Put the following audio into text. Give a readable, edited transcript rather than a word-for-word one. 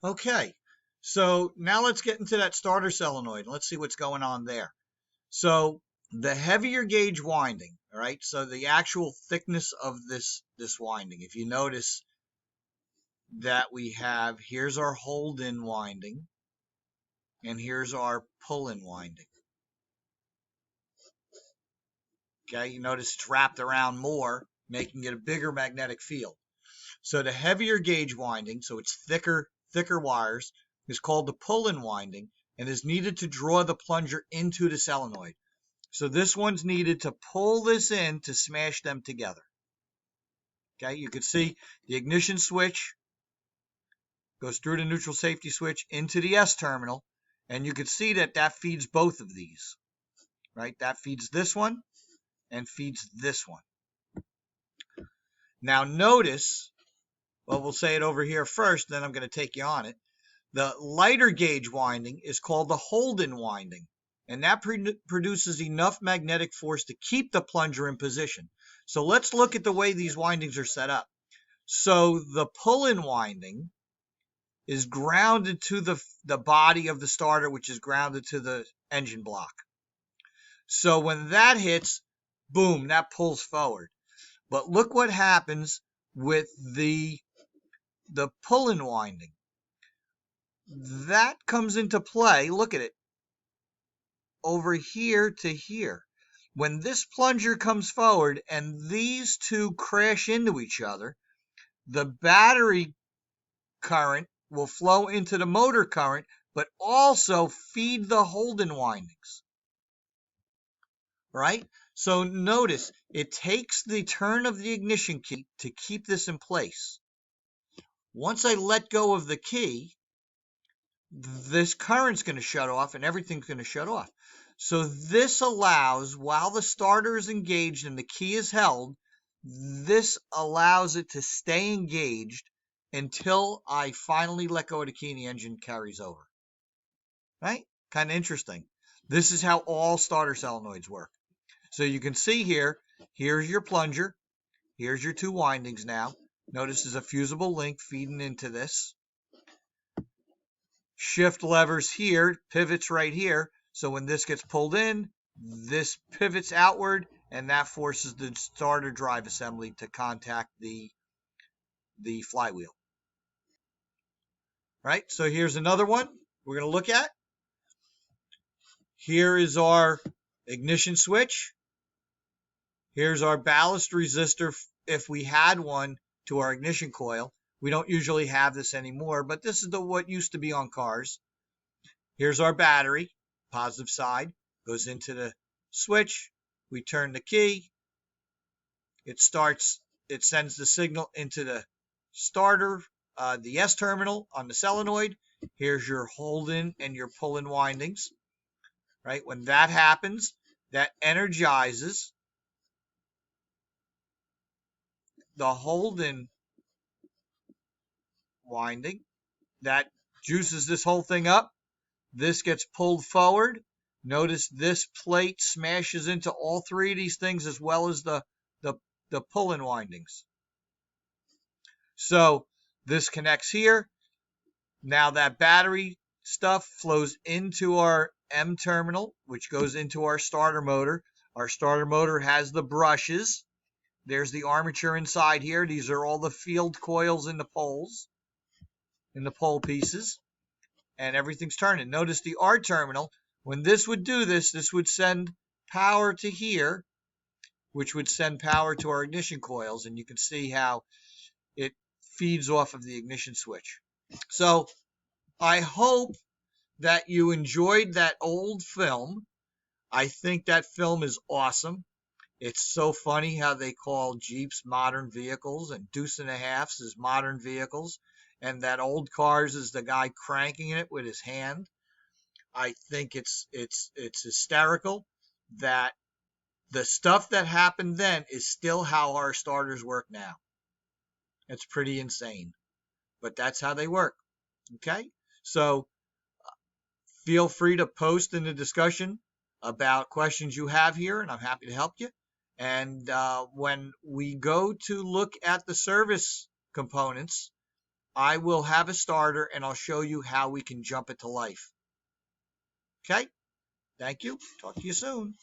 Okay, so now let's get into that starter solenoid and let's see what's going on there. So the heavier gauge winding, all right, so the actual thickness of this winding, if you notice that we have, here's our hold-in winding, and here's our pull-in winding. Okay, you notice it's wrapped around more, making it a bigger magnetic field. So the heavier gauge winding, so it's thicker wires, is called the pull-in winding and is needed to draw the plunger into the solenoid. So this one's needed to pull this in to smash them together. Okay, you can see the ignition switch goes through the neutral safety switch into the S terminal, and you can see that that feeds both of these, right? That feeds this one and feeds this one. Now notice, well, we'll say it over here first, then I'm going to take you on it. The lighter gauge winding is called the hold-in winding, and that produces enough magnetic force to keep the plunger in position. So let's look at the way these windings are set up. So the pull-in winding is grounded to the body of the starter, which is grounded to the engine block. So when that hits, boom, that pulls forward. But look what happens with the pull-in winding. That comes into play, look at it, over here to here. When this plunger comes forward and these two crash into each other, the battery current will flow into the motor current, but also feed the hold-in windings. Right? So notice, it takes the turn of the ignition key to keep this in place. Once I let go of the key, this current's going to shut off and everything's going to shut off. So this allows, while the starter is engaged and the key is held, this allows it to stay engaged until I finally let go of the key and the engine carries over. Right? Kind of interesting. This is how all starter solenoids work. So you can see here, here's your plunger. Here's your two windings now. Notice there's a fusible link feeding into this. Shift levers here, pivots right here. So when this gets pulled in, this pivots outward, and that forces the starter drive assembly to contact the flywheel. Right? So here's another one we're going to look at. Here is our ignition switch. Here's our ballast resistor if we had one to our ignition coil. We don't usually have this anymore, but this is what used to be on cars. Here's our battery, positive side, goes into the switch. We turn the key. It sends the signal into the starter, the S terminal on the solenoid. Here's your hold-in and your pull-in windings. Right? When that happens, that energizes the hold-in winding. That juices this whole thing up. This gets pulled forward. Notice this plate smashes into all three of these things as well as the pull-in windings. So this connects here. Now that battery stuff flows into our M terminal, which goes into our starter motor. Our starter motor has the brushes. There's the armature inside here. These are all the field coils in the poles, in the pole pieces, and everything's turning. Notice the R terminal. When this would do this, this would send power to here, which would send power to our ignition coils, and you can see how it feeds off of the ignition switch. So I hope that you enjoyed that old film. I think that film is awesome. It's so funny how they call Jeeps modern vehicles and Deuce and a Halfs is modern vehicles, and that old cars is the guy cranking it with his hand. I think it's hysterical that the stuff that happened then is still how our starters work now. It's pretty insane, but that's how they work. Okay, so feel free to post in the discussion about questions you have here, and I'm happy to help you. And when we go to look at the service components, I will have a starter and I'll show you how we can jump it to life. Okay? Thank you. Talk to you soon.